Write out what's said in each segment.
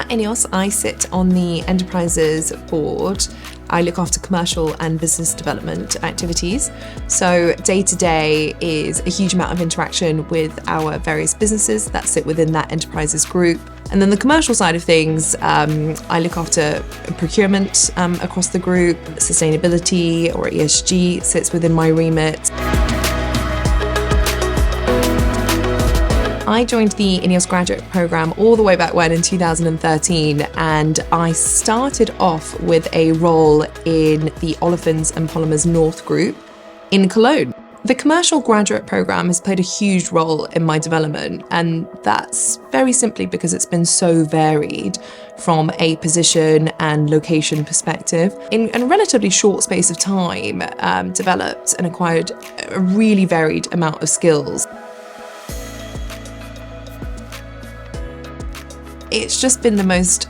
At INEOS, I sit on the Enterprises Board. I look after commercial and business development activities. So day to day is a huge amount of interaction with our various businesses that sit within that enterprises group. And then the commercial side of things, I look after procurement across the group. Sustainability or ESG sits within my remit. I joined the INEOS graduate programme all the way back when in 2013, and I started off with a role in the Olefins and Polymers North Group in Cologne. The commercial graduate programme has played a huge role in my development, and that's very simply because it's been so varied from a position and location perspective. In a relatively short space of time, developed and acquired a really varied amount of skills. It's just been the most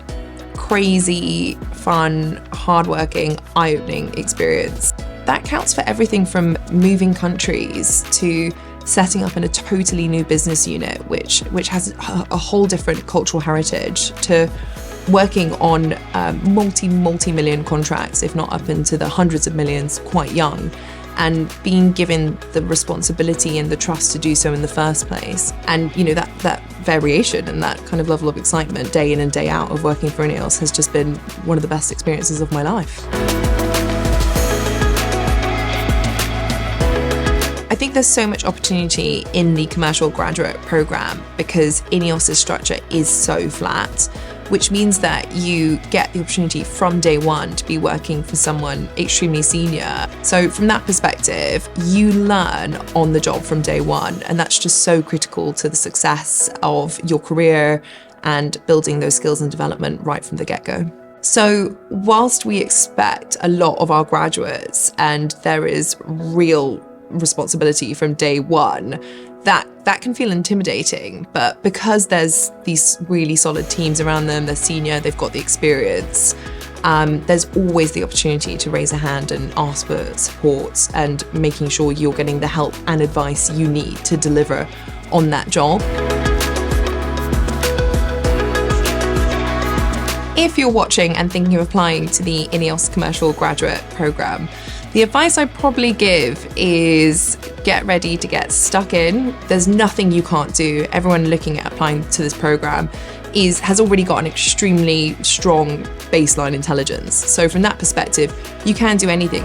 crazy, fun, hardworking, eye-opening experience. That counts for everything from moving countries to setting up in a totally new business unit, which has a whole different cultural heritage, to working on multi-million contracts, if not up into the hundreds of millions, quite young, and being given the responsibility and the trust to do so in the first place. And that variation and that kind of level of excitement day in and day out of working for INEOS has just been one of the best experiences of my life. I think there's so much opportunity in the commercial graduate programme because INEOS's structure is so flat, which means that you get the opportunity from day one to be working for someone extremely senior. So from that perspective, you learn on the job from day one, and that's just so critical to the success of your career and building those skills and development right from the get-go. So whilst we expect a lot of our graduates, and there is real responsibility from day one, that can feel intimidating, but because there's these really solid teams around them, they're senior, they've got the experience, there's always the opportunity to raise a hand and ask for support and making sure you're getting the help and advice you need to deliver on that job. If you're watching and thinking of applying to the INEOS Commercial Graduate Programme, the advice I'd probably give is get ready to get stuck in. There's nothing you can't do. Everyone looking at applying to this programme has already got an extremely strong baseline intelligence. So from that perspective, you can do anything.